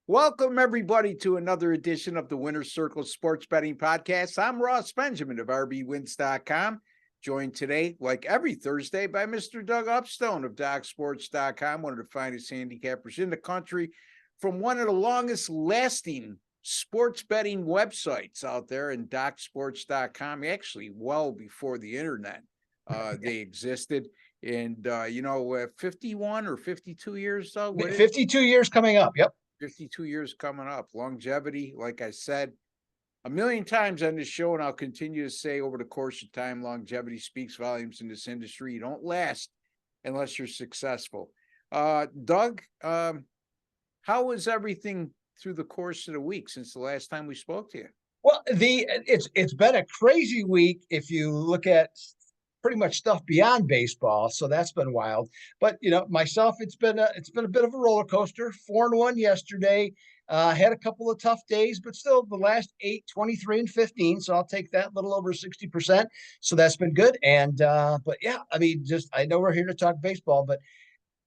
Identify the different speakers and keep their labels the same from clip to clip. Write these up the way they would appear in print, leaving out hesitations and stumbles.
Speaker 1: Welcome, everybody, to another edition of the Winner's Circle Sports Betting Podcast. I'm Ross Benjamin of rbwins.com, joined today, like every Thursday, by Mr. Doug Upstone of DocSports.com, one of the finest handicappers in the country, from one of the longest-lasting sports betting websites out there in DocSports.com, actually well before the internet they existed. And, 51 or 52 years, Doug?
Speaker 2: 52 years coming up, yep.
Speaker 1: 52 years coming up. Longevity, like I said a million times on this show, and I'll continue to say over the course of time, longevity speaks volumes in this industry. You don't last unless you're successful. Doug, how was everything through the course of the week since the last time we spoke to you?
Speaker 2: Well, it's been a crazy week if you look at pretty much stuff beyond baseball, so that's been wild. But myself, it's been a bit of a roller coaster. 4-1 yesterday. Had a couple of tough days, but still the last 8, 23 and 15. So I'll take that, little over 60%. So that's been good. And but yeah, I know we're here to talk baseball, but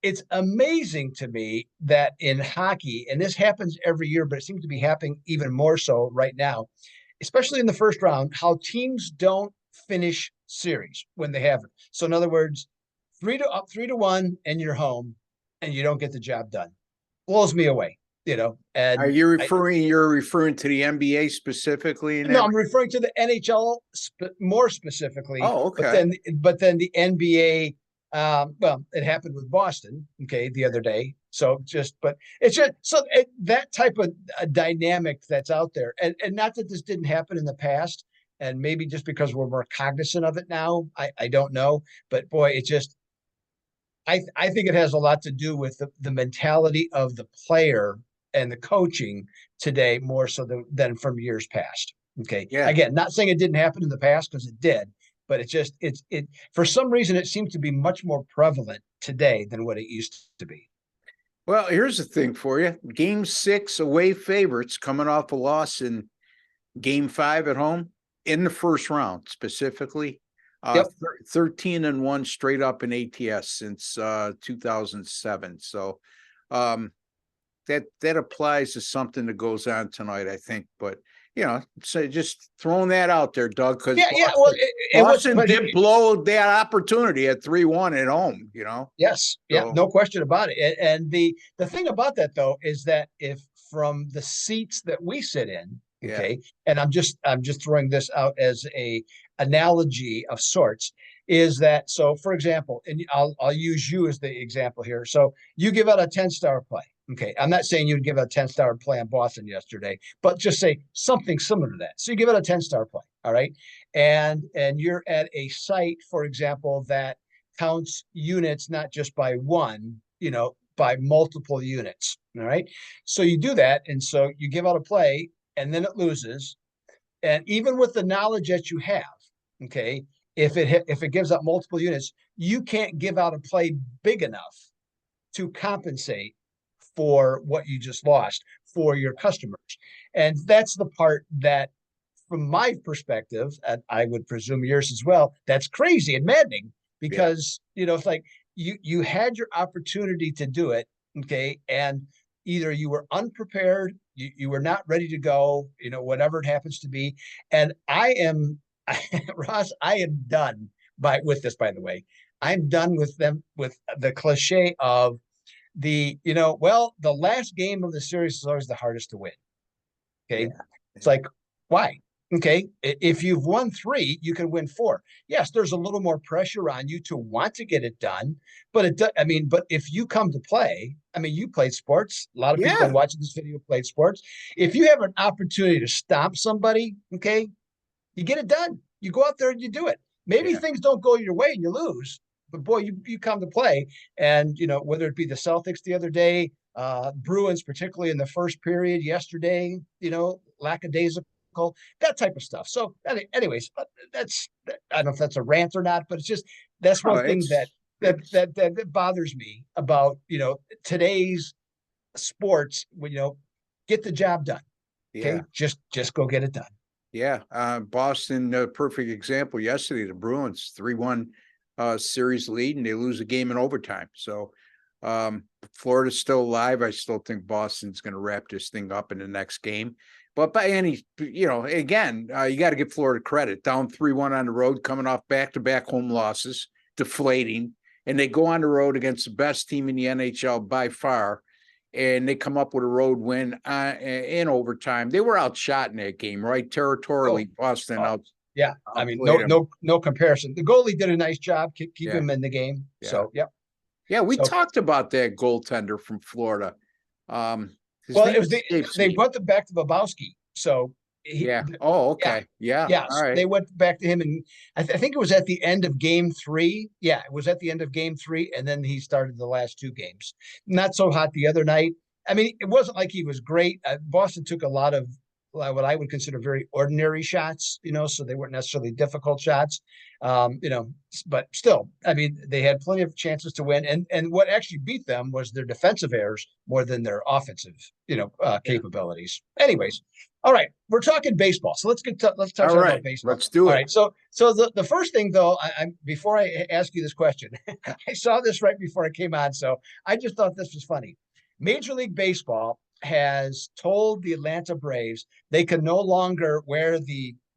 Speaker 2: it's amazing to me that in hockey, and this happens every year, but it seems to be happening even more so right now, especially in the first round, how teams don't finish series when they have it. So in other words, 3-1 and you're home and you don't get the job done. Blows me away, And
Speaker 1: Are you referring to the NBA specifically?
Speaker 2: No, I'm referring to the NHL more specifically.
Speaker 1: Oh, okay.
Speaker 2: But then the NBA, it happened with Boston, the other day. So that type of dynamic that's out there, and not that this didn't happen in the past, and maybe just because we're more cognizant of it now, I don't know, but boy, I think it has a lot to do with the mentality of the player and the coaching today more so than from years past. Okay.
Speaker 1: Yeah.
Speaker 2: Again, not saying it didn't happen in the past, because it did, but it for some reason it seems to be much more prevalent today than what it used to be.
Speaker 1: Well, here's the thing for you. Game 6 away favorites coming off a loss in Game 5 at home in the first round specifically.
Speaker 2: Yep.
Speaker 1: 13-1 straight up in ATS since 2007. So that applies to something that goes on tonight, I think. But so just throwing that out there, Doug, because Boston did blow that opportunity at 3-1 at home.
Speaker 2: Yes, yeah, no question about it. And the thing about that though is that if from the seats that we sit in, okay, and I'm just throwing this out as a analogy of sorts, is that, so for example, and I'll use you as the example here. So you give out a 10-star play. Okay, I'm not saying you'd give a 10-star play on Boston yesterday, but just say something similar to that. So you give it a 10-star play, all right? And you're at a site, for example, that counts units not just by one, by multiple units, all right? So you do that, and so you give out a play, and then it loses. And even with the knowledge that you have, okay, if it gives up multiple units, you can't give out a play big enough to compensate for what you just lost for your customers. And that's the part that, from my perspective, and I would presume yours as well, that's crazy and maddening, because it's like you had your opportunity to do it, okay, and either you were unprepared, you were not ready to go, whatever it happens to be. And Ross, I am done with this, by the way. I'm done with the cliche of the last game of the series is always the hardest to win. Okay. It's like, why? Okay. If you've won 3, you can win 4. Yes, there's a little more pressure on you to want to get it done, but if you come to play, you played sports. A lot of people watching this video played sports. If you have an opportunity to stomp somebody, okay, you get it done. You go out there and you do it. Maybe things don't go your way and you lose, but boy, you come to play. And whether it be the Celtics the other day, Bruins, particularly in the first period yesterday, lackadaisical, that type of stuff. So anyways, I don't know if that's a rant or not, but it's just, that's one thing that bothers me about, today's sports. Get the job done. Okay. Just go get it done.
Speaker 1: Yeah. Boston, perfect example yesterday, the Bruins 3-1 series lead, and they lose a game in overtime. So Florida's still alive. I still think Boston's going to wrap this thing up in the next game. But by any, again, you got to give Florida credit. Down 3-1 on the road, coming off back-to-back home losses, deflating. And they go on the road against the best team in the NHL by far. And they come up with a road win in overtime. They were outshot in that game, right? Territorially, Boston out.
Speaker 2: Yeah, I mean, no comparison. The goalie did a nice job, keep him in the game. Yeah. So,
Speaker 1: yeah, we talked about that goaltender from Florida.
Speaker 2: It was they went back to Bobowski. So
Speaker 1: okay.
Speaker 2: Yeah. All right. They went back to him, and I think it was at the end of game 3. Yeah, it was at the end of game 3, and then he started the last 2 games. Not so hot the other night. I mean, it wasn't like he was great. Boston took a lot of what I would consider very ordinary shots, so they weren't necessarily difficult shots, but still, I mean, they had plenty of chances to win. And what actually beat them was their defensive errors more than their offensive, capabilities. Anyways, all right, we're talking baseball. So let's touch about baseball.
Speaker 1: Let's do it.
Speaker 2: All right. So the first thing though, before I ask you this question, I saw this right before I came on. So I just thought this was funny. Major League Baseball has told the Atlanta Braves they can no longer wear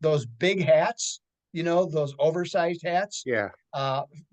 Speaker 2: those big hats, those oversized hats.
Speaker 1: Yeah.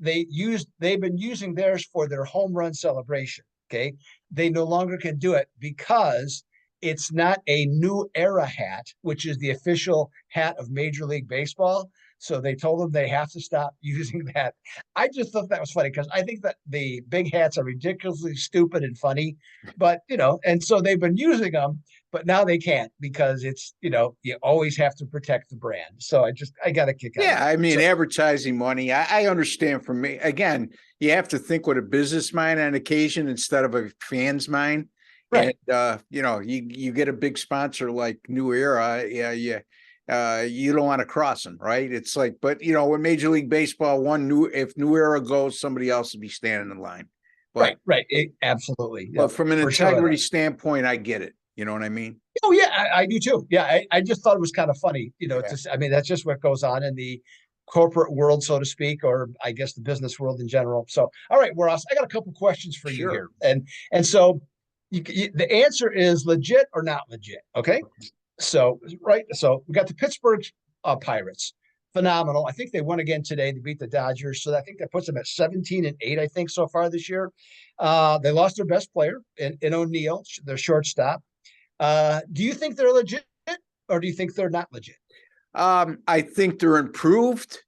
Speaker 2: They've been using theirs for their home run celebration. Okay. They no longer can do it because it's not a new era hat, which is the official hat of Major League Baseball. So they told them they have to stop using that. I just thought that was funny because I think that the big hats are ridiculously stupid and funny, but and so they've been using them, but now they can't because it's, you always have to protect the brand. So I got a kick out of it.
Speaker 1: Yeah, I mean, advertising money, I understand from me. Again, you have to think with a business mind on occasion instead of a fan's mind.
Speaker 2: Right.
Speaker 1: And, you get a big sponsor like New Era. Yeah. You don't want to cross them, right? It's like, but when Major League Baseball if New Era goes, somebody else will be standing in line. But,
Speaker 2: right. Absolutely.
Speaker 1: But from an integrity standpoint, I get it. You know what I mean?
Speaker 2: Oh yeah, I do too. Yeah, I just thought it was kind of funny. That's just what goes on in the corporate world, so to speak, or I guess the business world in general. So, all right, Ross, I got a couple questions for you here, and so the answer is legit or not legit. Okay. So we got the Pittsburgh Pirates. Phenomenal. I think they won again today. They beat the Dodgers. So I think that puts them at 17-8, I think, so far this year. They lost their best player in O'Neill, their shortstop. Do you think they're legit or do you think they're not legit?
Speaker 1: I think they're improved.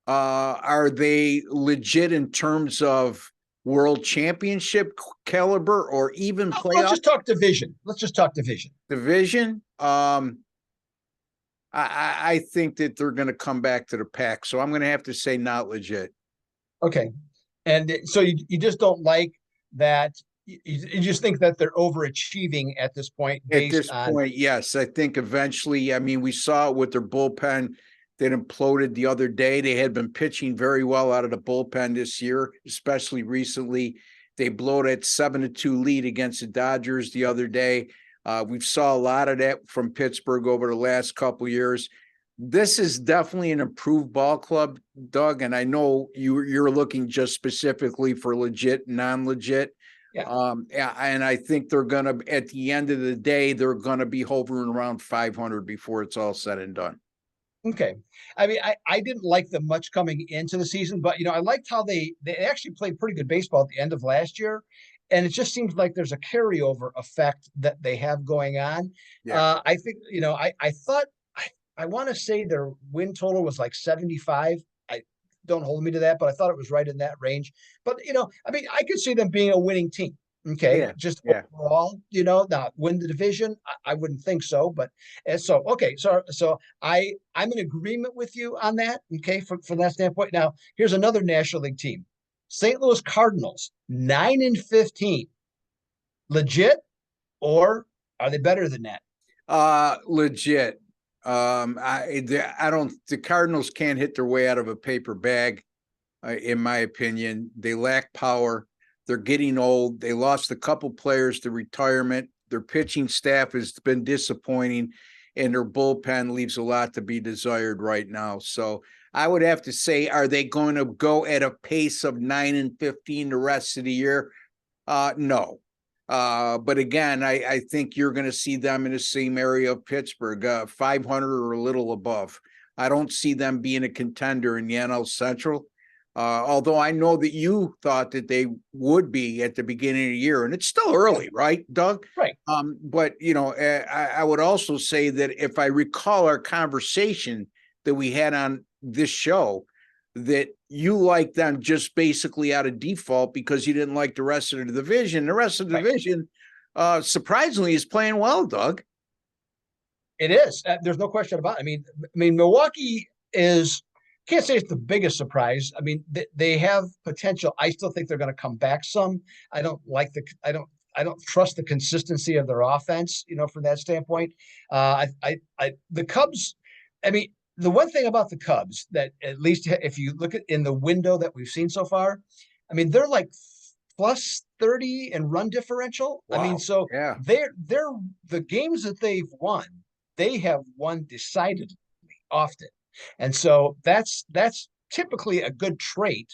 Speaker 1: Are they legit in terms of world championship caliber or even playoff?
Speaker 2: Let's just talk division.
Speaker 1: Division. I think that they're going to come back to the pack. So I'm going to have to say not legit.
Speaker 2: Okay. And so you just don't like that. You just think that they're overachieving at this point.
Speaker 1: Yes. I think eventually, we saw it with their bullpen that imploded the other day. They had been pitching very well out of the bullpen this year, especially recently. They blew that 7-2 lead against the Dodgers the other day. We saw a lot of that from Pittsburgh over the last couple of years. This is definitely an improved ball club, Doug, and I know you're looking just specifically for legit, non-legit.
Speaker 2: Yeah.
Speaker 1: And I think they're going to, at the end of the day, they're going to be hovering around 500 before it's all said and done.
Speaker 2: Okay. I didn't like them much coming into the season, but, I liked how they actually played pretty good baseball at the end of last year. And it just seems like there's a carryover effect that they have going on. Yeah. I think, I thought, I want to say their win total was like 75. Don't hold me to that, but I thought it was right in that range. But, I could see them being a winning team. Okay. Yeah. Overall, not win the division. I wouldn't think so, but okay. So I'm in agreement with you on that. Okay. From that standpoint. Now here's another National League team, St. Louis Cardinals, 9-15, legit, or are they better than that?
Speaker 1: Legit. The Cardinals can't hit their way out of a paper bag. In my opinion, they lack power. They're getting old. They lost a couple players to retirement. Their pitching staff has been disappointing, and their bullpen leaves a lot to be desired right now. So I would have to say, are they going to go at a pace of 9-15 the rest of the year? No. But again, I think you're going to see them in the same area of Pittsburgh, 500 or a little above. I don't see them being a contender in the NL Central. Although I know that you thought that they would be at the beginning of the year, and it's still early, right, Doug?
Speaker 2: Right.
Speaker 1: But I would also say that if I recall our conversation that we had on this show, that you like them just basically out of default because you didn't like the rest of the division. The rest of the division, surprisingly, is playing well, Doug.
Speaker 2: It is. There's no question about it. I mean, Milwaukee is, can't say it's the biggest surprise. I mean, they have potential. I still think they're going to come back some. I don't trust the consistency of their offense, from that standpoint. The Cubs, I mean, the one thing about the Cubs that, at least if you look at in the window that we've seen so far, I mean, they're like plus 30 in run differential.
Speaker 1: Wow.
Speaker 2: I mean, so
Speaker 1: yeah,
Speaker 2: they're the games that they've won, they have won decidedly often. And so that's typically a good trait,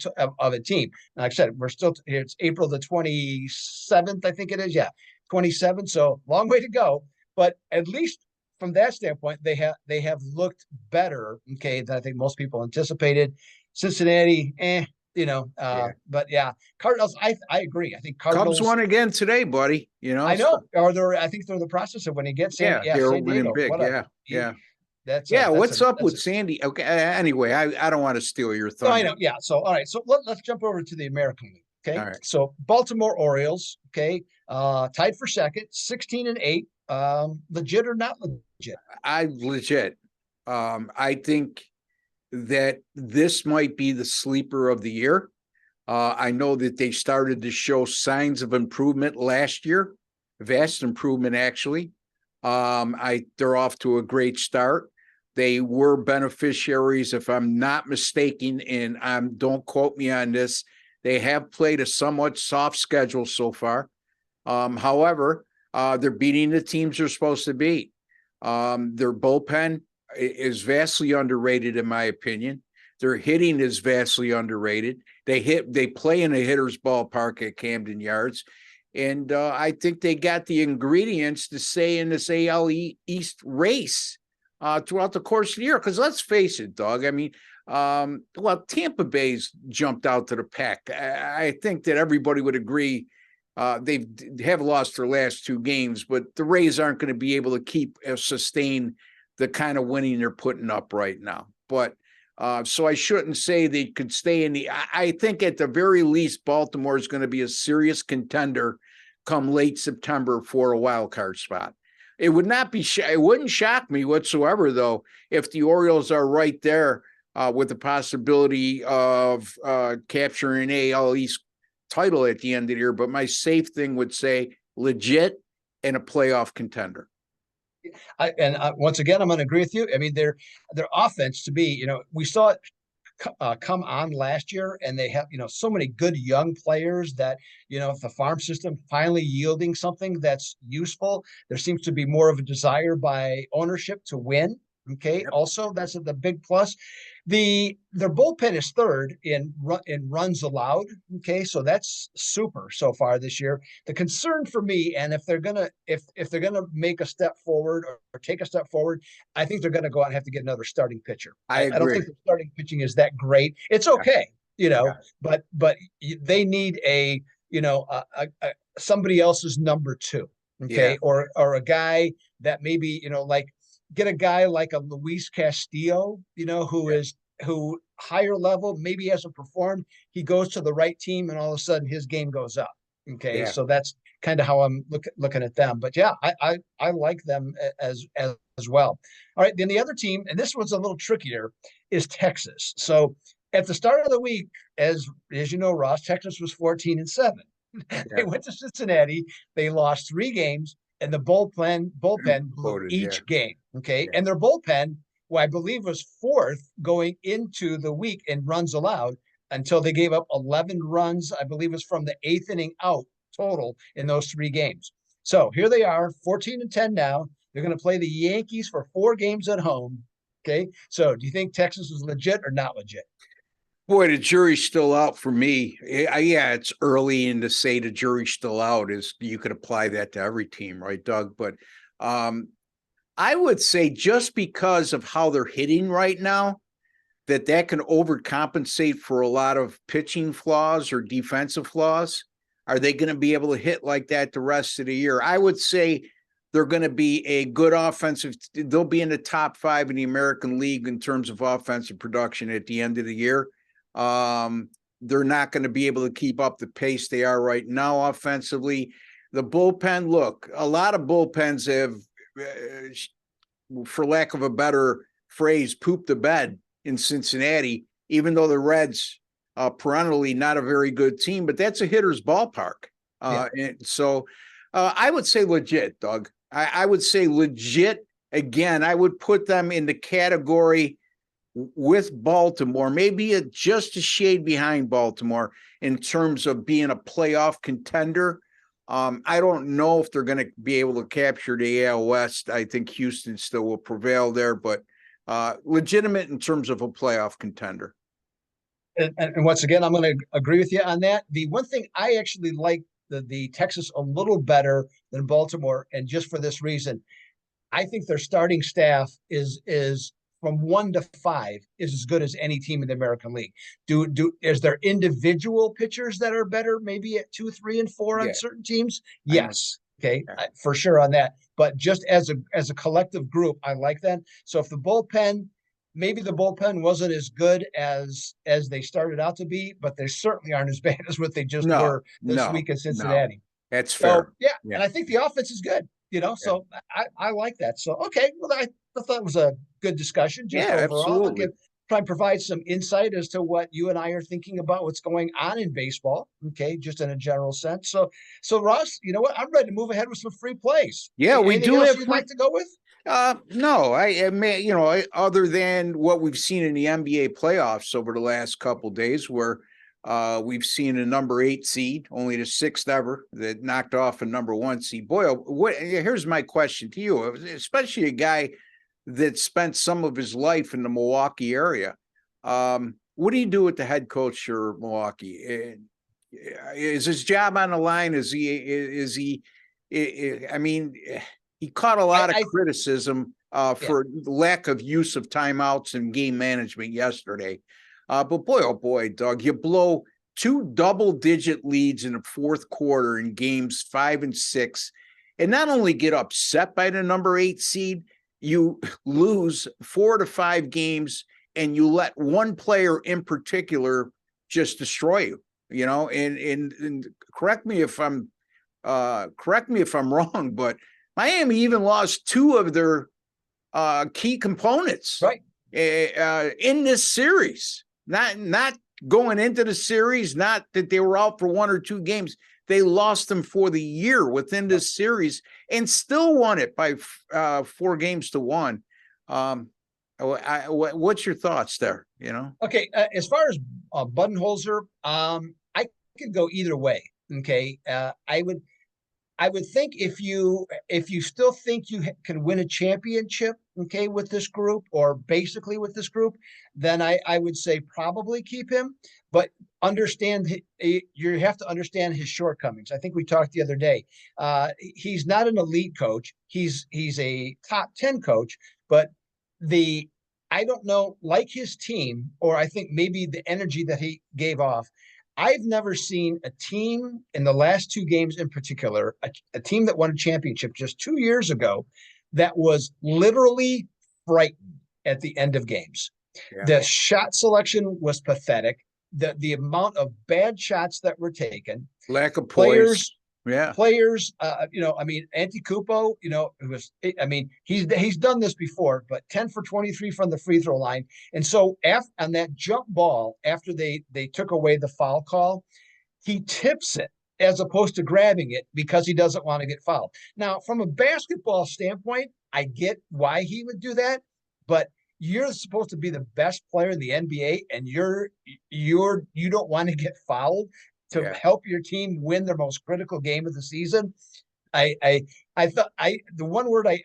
Speaker 2: of a team. Like I said, we're still, it's April the 27th, I think it is. Yeah. 27. So long way to go. But at least from that standpoint, they have looked better, than I think most people anticipated. Cincinnati, but yeah, Cardinals. I agree. I think Cardinals
Speaker 1: Cubs won again today, buddy.
Speaker 2: I know, or I think they're in the process of winning again.
Speaker 1: They're
Speaker 2: San Diego,
Speaker 1: winning big.
Speaker 2: whatever.
Speaker 1: Yeah.
Speaker 2: That's
Speaker 1: what's up with Sandy? Okay. Anyway, I don't want to steal your thunder.
Speaker 2: No, I know. Yeah. So all right. So let's jump over to the American League. Okay.
Speaker 1: All right.
Speaker 2: So Baltimore Orioles. Okay. Tied for second, 16-8. Legit or not legit?
Speaker 1: Legit. I think that this might be the sleeper of the year. I know that they started to show signs of improvement last year, vast improvement actually. They're off to a great start. They were beneficiaries, if I'm not mistaken, and don't quote me on this, they have played a somewhat soft schedule so far. However, they're beating the teams they're supposed to beat. Their bullpen is vastly underrated, in my opinion. Their hitting is vastly underrated. They play in a hitter's ballpark at Camden Yards. And I think they got the ingredients to stay in this AL East race throughout the course of the year. Because let's face it, Doug. I mean, Tampa Bay's jumped out to the pack. I think that everybody would agree they have lost their last two games, but the Rays aren't going to be able to sustain the kind of winning they're putting up right now. But so I shouldn't say they could stay in I think at the very least, Baltimore is going to be a serious contender come late September for a wild card spot. It would not be, it wouldn't shock me whatsoever, though, if the Orioles are right there with the possibility of capturing an AL East title at the end of the year. But my safe thing would say legit and a playoff contender.
Speaker 2: Once again, I'm going to agree with you. I mean, their offense to be, we saw it come on last year, and they have, so many good young players that, if the farm system finally yielding something that's useful, there seems to be more of a desire by ownership to win. Okay. Yep. Also, that's the big plus. Their bullpen is third in runs allowed. Okay, so that's super so far this year. The concern for me, and if they're gonna make a step forward or take a step forward, I think they're gonna go out and have to get another starting pitcher.
Speaker 1: I agree.
Speaker 2: I don't think the starting pitching is that great. It's okay, but they need a somebody else's number two. Okay, or a guy that maybe get a guy like a Luis Castillo, who higher level, maybe hasn't performed. He goes to the right team and all of a sudden his game goes up. Okay. Yeah. So that's kind of how I'm looking at them, but yeah, I like them as well. All right. Then the other team, and this one's a little trickier, is Texas. So at the start of the week, as you know, Ross, Texas was 14-7. Yeah. They went to Cincinnati. They lost 3 games. And the bullpen blew each game. Okay. Yeah. And their bullpen, I believe, was 4th going into the week in runs allowed until they gave up 11 runs. I believe it was from the 8th inning out total in those 3 games. So here they are, 14-10 now. They're going to play the Yankees for 4 games at home. Okay. So do you think Texas was legit or not legit?
Speaker 1: Boy, the jury's still out for me. Yeah, it's early, and to say the jury's still out is you could apply that to every team, right, Doug? But I would say just because of how they're hitting right now, that can overcompensate for a lot of pitching flaws or defensive flaws. Are they going to be able to hit like that the rest of the year? I would say they're going to be a good offensive. They'll be in the top 5 in the American League in terms of offensive production at the end of the year. They're not going to be able to keep up the pace they are right now offensively. The bullpen, look, a lot of bullpens have, for lack of a better phrase, pooped the bed in Cincinnati, even though the Reds perennially not a very good team, but that's a hitter's ballpark. And so I would say legit, Doug. I would say legit. Again, I would put them in the category with Baltimore, maybe just a shade behind Baltimore in terms of being a playoff contender. I don't know if they're going to be able to capture the AL West. I think Houston still will prevail there, but legitimate in terms of a playoff contender.
Speaker 2: And once again, I'm going to agree with you on that. The one thing I actually like the Texas a little better than Baltimore, and just for this reason, I think their starting staff is from 1 to 5 is as good as any team in the American League. Is there individual pitchers that are better, maybe at 2, 3, and 4 on certain teams? Yes. Okay, for sure on that. But just as a collective group, I like that. So if the bullpen, maybe the bullpen wasn't as good as they started out to be, but they certainly aren't as bad as what they just were this week in Cincinnati.
Speaker 1: No, that's fair.
Speaker 2: So, yeah, and I think the offense is good. So I like that. So, okay, well, I thought it was a good discussion. Just overall,
Speaker 1: absolutely.
Speaker 2: Try and provide some insight as to what you and I are thinking about what's going on in baseball. Okay, just in a general sense. So Ross, you know what? I'm ready to move ahead with some free plays.
Speaker 1: Yeah, we do have.
Speaker 2: You'd like to go with?
Speaker 1: No, I mean, other than what we've seen in the NBA playoffs over the last couple of days, where we've seen a number 8 seed, only the 6th ever, that knocked off a number 1 seed. Boy, here's my question to you, especially a guy that spent some of his life in the Milwaukee area. What do you do with the head coach for Milwaukee? Is his job on the line? I mean, he caught a lot of criticism for lack of use of timeouts and game management yesterday. But boy, oh boy, Doug, you blow 2 double-digit leads in the 4th quarter in games 5 and 6, and not only get upset by the number 8 seed, you lose 4 to 5 games, and you let one player in particular just destroy you. And correct me if I'm wrong, but Miami even lost 2 of their key components in this series. Not going into the series, not that they were out for 1 or 2 games. They lost them for the year within this series and still won it by 4 games to 1. What's your thoughts there?
Speaker 2: Okay, as far as Budenholzer, I could go either way. Okay, I would think if you still think you can win a championship, okay, with this group or basically with this group, then I would say probably keep him. But you have to understand his shortcomings. I think we talked the other day. He's not an elite coach. He's a top 10 coach, but I don't know, like his team, or I think maybe the energy that he gave off. I've never seen a team in the last 2 games in particular, a team that won a championship just 2 years ago, that was literally frightened at the end of games. Yeah. The shot selection was pathetic. The amount of bad shots that were taken,
Speaker 1: lack of players.
Speaker 2: Players, Antetokounmpo, he's done this before, but 10 for 23 from the free throw line. And so on that jump ball, after they took away the foul call, he tips it as opposed to grabbing it because he doesn't want to get fouled. Now, from a basketball standpoint, I get why he would do that, but you're supposed to be the best player in the NBA, and you don't want to get fouled to help your team win their most critical game of the season. I thought the one word I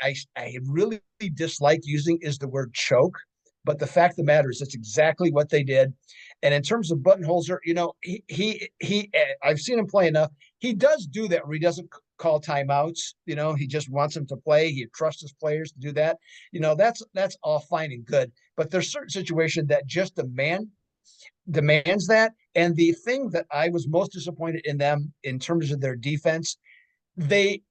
Speaker 2: really dislike using is the word choke, but the fact of the matter is that's exactly what they did. And in terms of Buttonholzer, he I've seen him play enough. He does do that where he doesn't call timeouts. He just wants them to play. He trusts his players to do that. That's all fine and good, but there's certain situations that just demands that. And the thing that I was most disappointed in them in terms of their defense, they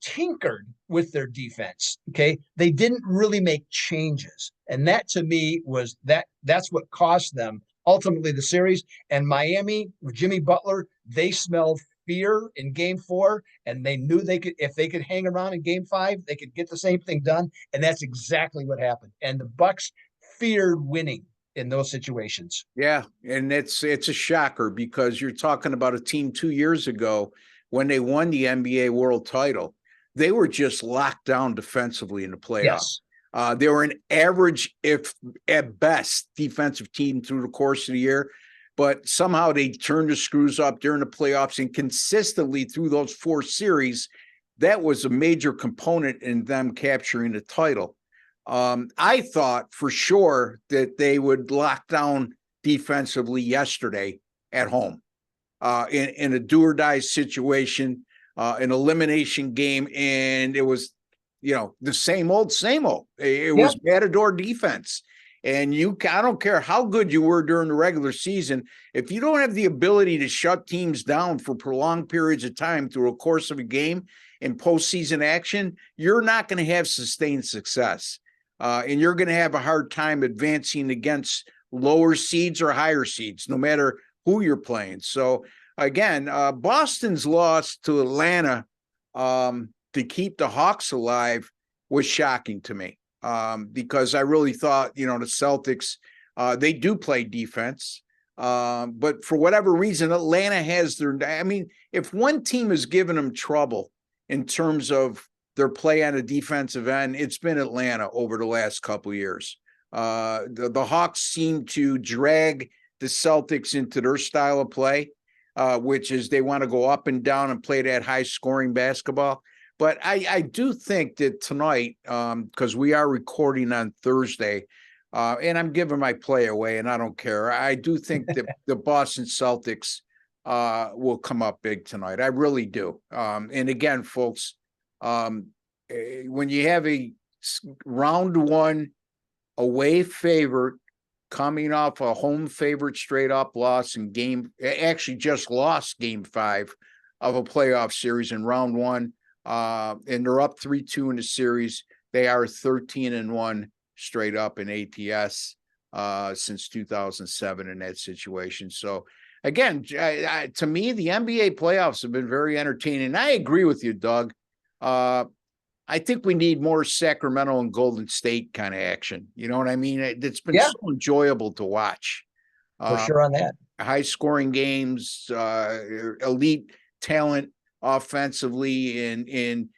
Speaker 2: tinkered with their defense. Okay, they didn't really make changes, and that to me that's what cost them ultimately the series. And Miami with Jimmy Butler, they smelled fear in Game 4, and they knew if they could hang around in Game 5, they could get the same thing done, and that's exactly what happened. And the Bucks feared winning in those situations.
Speaker 1: Yeah, and it's a shocker because you're talking about a team 2 years ago when they won the NBA world title. They were just locked down defensively in the playoffs.
Speaker 2: Yes.
Speaker 1: They were an average, if at best, defensive team through the course of the year, but somehow they turned the screws up during the playoffs, and consistently through those 4 series, that was a major component in them capturing the title. I thought for sure that they would lock down defensively yesterday at home in a do or die situation, an elimination game. And it was, the same old. It was Matador defense. And I don't care how good you were during the regular season, if you don't have the ability to shut teams down for prolonged periods of time through a course of a game in postseason action, you're not going to have sustained success. And you're going to have a hard time advancing against lower seeds or higher seeds, no matter who you're playing. So, again, Boston's loss to Atlanta to keep the Hawks alive was shocking to me because I really thought, the Celtics, they do play defense. But for whatever reason, Atlanta has if one team is giving them trouble in terms of their play on a defensive end, it's been Atlanta over the last couple of years. The Hawks seem to drag the Celtics into their style of play, which is they want to go up and down and play that high-scoring basketball. But I do think that tonight, because we are recording on Thursday, and I'm giving my play away, and I don't care. I do think that the Boston Celtics will come up big tonight. I really do. And again, folks, when you have a round 1 away favorite coming off a home favorite straight up loss actually just lost Game 5 of a playoff series in round 1, and they're up 3-2 in the series. They are 13-1 straight up in ATS since 2007 in that situation. So again, to me, the NBA playoffs have been very entertaining. And I agree with you, Doug. I think we need more Sacramento and Golden State kind of action. You know what I mean? It's been so enjoyable to watch.
Speaker 2: For sure on that.
Speaker 1: High scoring games, elite talent offensively and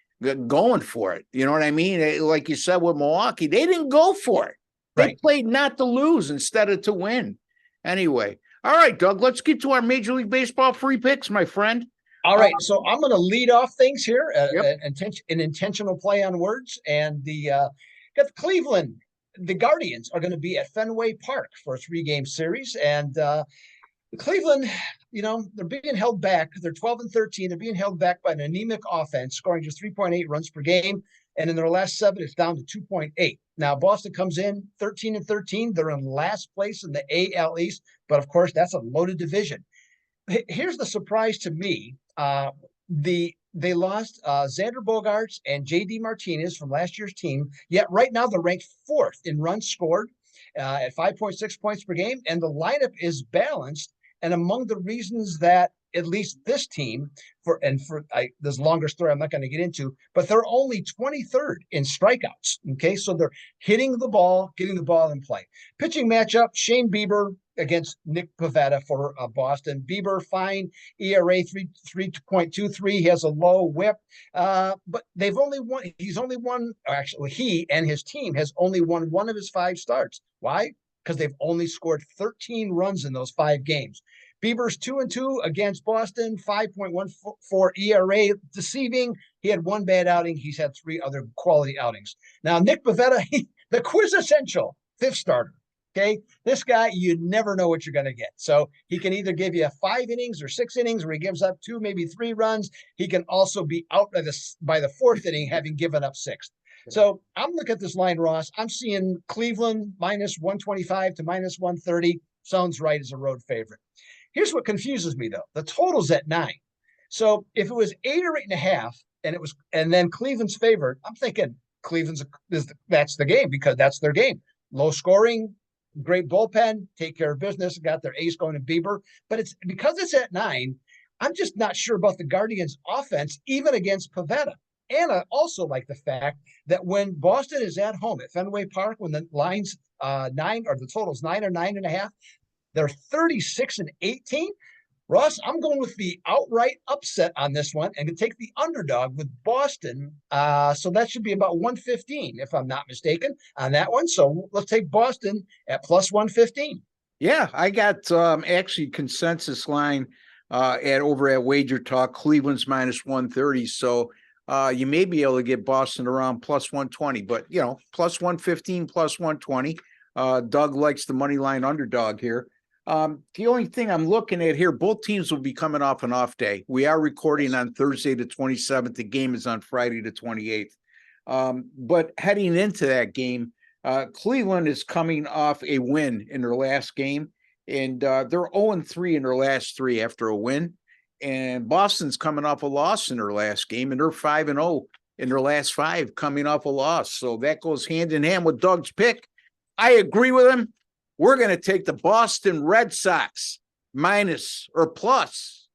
Speaker 1: going for it. You know what I mean? Like you said with Milwaukee, they didn't go for it. They played not to lose instead of to win. Anyway. All right, Doug, let's get to our Major League Baseball free picks, my friend.
Speaker 2: All right, so I'm going to lead off things here, an intentional play on words, and got the Cleveland. The Guardians are going to be at Fenway Park for a 3-game series, and Cleveland, they're being held back. They're 12-13. They're being held back by an anemic offense, scoring just 3.8 runs per game, and in their last 7, it's down to 2.8. Now Boston comes in 13-13. They're in last place in the AL East, but of course that's a loaded division. Here's the surprise to me. They lost Xander Bogaerts and J.D. Martinez from last year's team, yet right now they're ranked 4th in runs scored at 5.6 points per game, and the lineup is balanced. And among the reasons that at least this team, this longer story I'm not going to get into, but they're only 23rd in strikeouts. Okay, so they're hitting the ball, getting the ball in play. Pitching matchup: Shane Bieber against Nick Pivetta for Boston. Bieber, fine, ERA 3.23. He has a low WHIP, but they've only won. He and his team has only won 1 of his 5 starts. Why? Because they've only scored 13 runs in those 5 games. Bieber's 2-2 against Boston, 5.14 ERA. Deceiving. He had one bad outing. He's had 3 other quality outings. Now, Nick Pivetta, the quintessential 5th starter. Okay. This guy, you never know what you're going to get. So he can either give you 5 innings or 6 innings where he gives up 2, maybe 3 runs. He can also be out by the 4th inning, having given up 6. So I'm looking at this line, Ross. I'm seeing Cleveland minus 125 to minus 130. Sounds right as a road favorite. Here's what confuses me, though. The total's at 9. So if it was 8 or 8.5, and then Cleveland's favored, I'm thinking that's the game, because that's their game. Low scoring, great bullpen, take care of business, got their ace going in Bieber. But it's because it's at 9, I'm just not sure about the Guardians' offense, even against Pivetta. And I also like the fact that when Boston is at home at Fenway Park, when the line's 9, or the total's 9 or 9.5, they're 36-18. Ross, I'm going with the outright upset on this one and to take the underdog with Boston. So that should be about 115, if I'm not mistaken, on that one. So let's take Boston at plus 115.
Speaker 1: Yeah, I got actually consensus line over at Wager Talk, Cleveland's minus 130. So you may be able to get Boston around plus 120, but plus 115, plus 120. Doug likes the money line underdog here. The only thing I'm looking at here, both teams will be coming off an off day. We are recording on Thursday the 27th. The game is on Friday the 28th. But heading into that game, Cleveland is coming off a win in their last game, and they're 0-3 in their last 3 after a win. And Boston's coming off a loss in their last game, and they're 5-0 in their last 5 coming off a loss. So that goes hand in hand with Doug's pick. I agree with him. We're going to take the Boston Red Sox minus or plus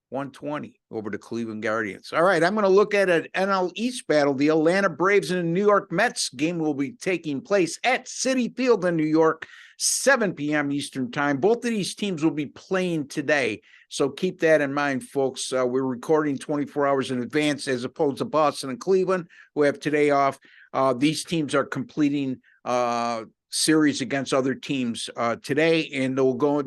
Speaker 1: 120 over the Cleveland Guardians. All right, I'm going to look at an NL East battle. The Atlanta Braves and the New York Mets game will be taking place at Citi Field in New York, 7 p.m. Eastern time. Both of these teams will be playing today, so keep that in mind, folks. We're recording 24 hours in advance as opposed to Boston and Cleveland, who have today off. These teams are completing series against other teams today, and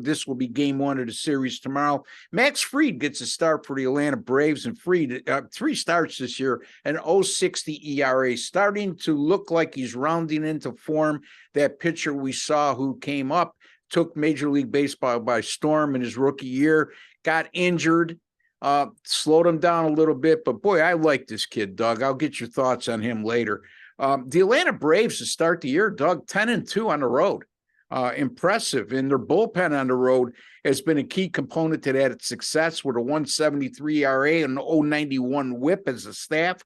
Speaker 1: this will be game 1 of the series tomorrow. Max Fried gets a start for the Atlanta Braves, and Fried 3 starts this year, an 0.60 ERA, starting to look like he's rounding into form. That pitcher we saw who came up, took Major League Baseball by storm in his rookie year, got injured, slowed him down a little bit, but boy, I like this kid, Doug. I'll get your thoughts on him later. The Atlanta Braves to start the year, Doug, 10-2 on the road. Impressive. And their bullpen on the road has been a key component to that success with a 1.73 ERA and an 0.91 whip as a staff.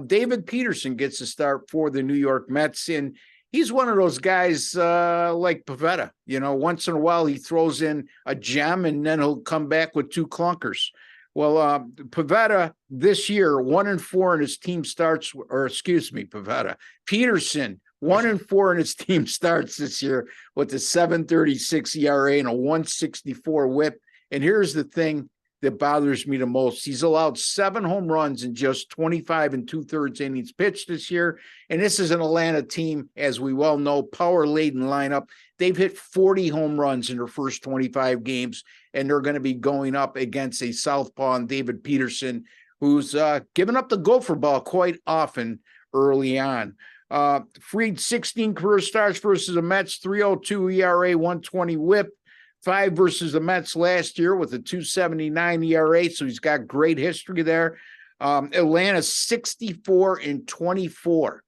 Speaker 1: David Peterson gets a start for the New York Mets, and he's one of those guys like Pivetta. Once in a while he throws in a gem and then he'll come back with 2 clunkers. Well, Pivetta this year, 1-4 in his team starts, Peterson, 1-4 in his team starts this year with a 7.36 ERA and a 1.64 whip. And here's the thing that bothers me the most. He's allowed 7 home runs in just 25 2/3 innings pitched this year. And this is an Atlanta team, as we well know, power-laden lineup. They've hit 40 home runs in their first 25 games, and they're going to be going up against a southpaw and David Peterson, who's given up the gopher ball quite often early on. Fried, 16 career starts versus the Mets, 3.02 ERA, 1.20 whip. 5 versus the Mets last year with a 2.79 ERA, so he's got great history there. Atlanta 64-24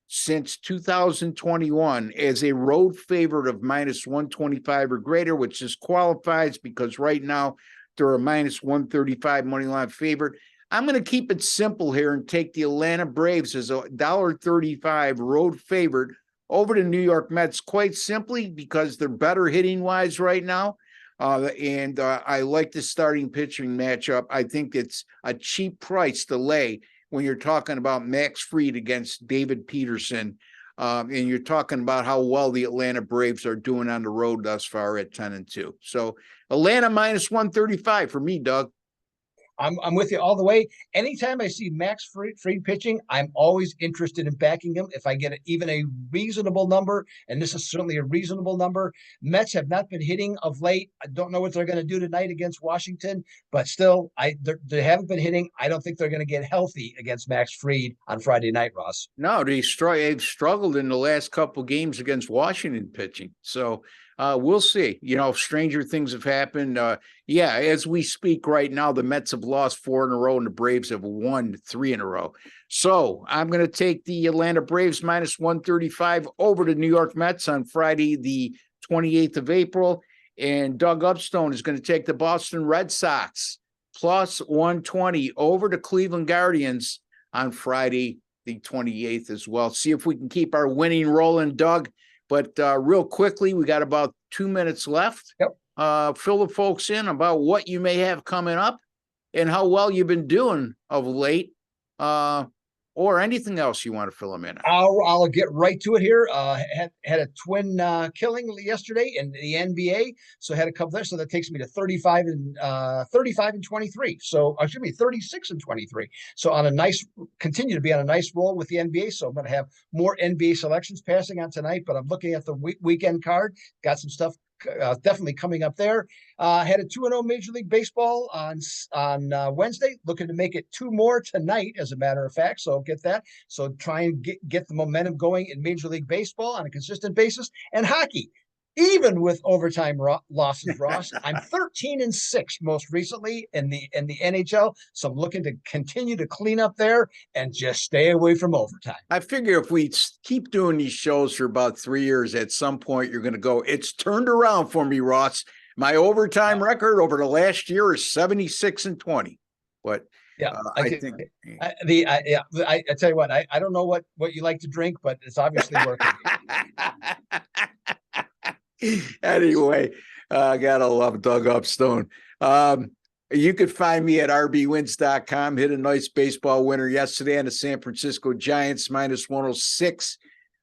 Speaker 1: since 2021 as a road favorite of minus 125 or greater, which disqualifies because right now they're a minus 135 money line favorite. I'm going to keep it simple here and take the Atlanta Braves as a $1.35 road favorite over the New York Mets, quite simply because they're better hitting wise right now. And I like the starting pitching matchup. I think it's a cheap price to lay when you're talking about Max Fried against David Peterson. And you're talking about how well the Atlanta Braves are doing on the road thus far at 10-2. So Atlanta minus 135 for me, Doug.
Speaker 2: I'm with you all the way. Anytime I see Max Fried pitching, I'm always interested in backing him. If I get even a reasonable number, and this is certainly a reasonable number. Mets have not been hitting of late. I don't know what they're going to do tonight against Washington, but still, they haven't been hitting. I don't think they're going to get healthy against Max Fried on Friday night, Ross.
Speaker 1: No, they've struggled in the last couple games against Washington pitching. So we'll see. Stranger things have happened. As we speak right now, the Mets have lost 4 in a row and the Braves have won 3 in a row. So I'm going to take the Atlanta Braves minus 135 over to New York Mets on Friday, the 28th of April. And Doug Upstone is going to take the Boston Red Sox plus 120 over to Cleveland Guardians on Friday, the 28th as well. See if we can keep our winning rolling, Doug. But real quickly, we got about 2 minutes left.
Speaker 2: Yep.
Speaker 1: Fill the folks in about what you may have coming up and how well you've been doing of late, or anything else you want to fill them in.
Speaker 2: I'll get right to it here. Had a twin killing yesterday in the NBA, so had a couple there. So that takes me to 35 and 23. So I should be 36 and 23. So continue to be on a nice roll with the NBA. So I'm going to have more NBA selections passing on tonight. But I'm looking at the weekend card. Got some stuff definitely coming up there. Had a 2-0 Major League Baseball on Wednesday. Looking to make it 2 more tonight, as a matter of fact. So get that. So try and get the momentum going in Major League Baseball on a consistent basis. And hockey, even with overtime losses, Ross, I'm 13-6 most recently in the NHL. So I'm looking to continue to clean up there and just stay away from overtime.
Speaker 1: I figure if we keep doing these shows for about 3 years, at some point you're going to go, it's turned around for me, Ross. My overtime record over the last year is 76 and 20. But I
Speaker 2: tell you what, I don't know what you like to drink, but it's obviously working.
Speaker 1: Anyway, gotta love Doug Upstone. You could find me at rbwins.com. Hit a nice baseball winner yesterday on the San Francisco Giants minus 106.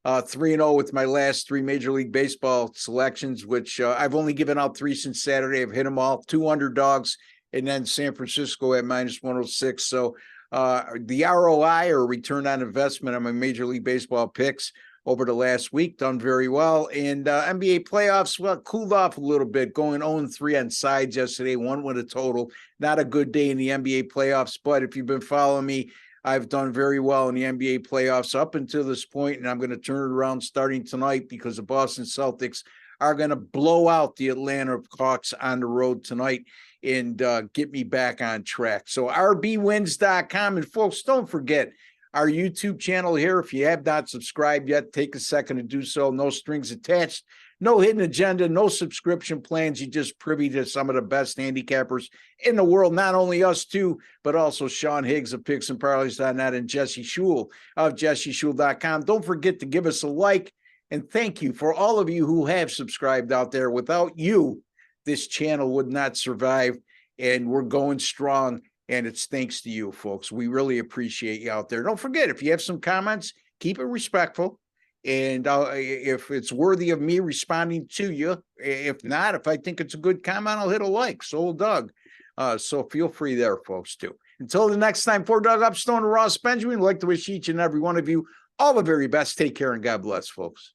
Speaker 1: 3-0 with my last 3 Major League Baseball selections, which I've only given out 3 since Saturday. I've hit them all, 2 underdogs, and then San Francisco at minus 106. So the ROI, or return on investment, on my Major League Baseball picks over the last week, done very well. And NBA playoffs, cooled off a little bit, going 0-3 on sides yesterday, 1 with a total. Not a good day in the NBA playoffs, but if you've been following me, I've done very well in the NBA playoffs up until this point, and I'm going to turn it around starting tonight because the Boston Celtics are going to blow out the Atlanta Hawks on the road tonight and get me back on track. So rbwins.com. And folks, don't forget our YouTube channel here. If you have not subscribed yet, take a second to do so. No strings attached, no hidden agenda, no subscription plans. You just privy to some of the best handicappers in the world. Not only us two, but also Sean Higgs of PicksandParlays.net and Jesse Shule of JesseShule.com. Don't forget to give us a like, and thank you for all of you who have subscribed out there. Without you, this channel would not survive, and we're going strong. And it's thanks to you, folks. We really appreciate you out there. Don't forget, if you have some comments, keep it respectful. And if it's worthy of me responding to you, if not, if I think it's a good comment, I'll hit a like. So will Doug. So feel free there, folks, too. Until the next time, for Doug Upstone and Ross Benjamin, I'd like to wish each and every one of you all the very best. Take care and God bless, folks.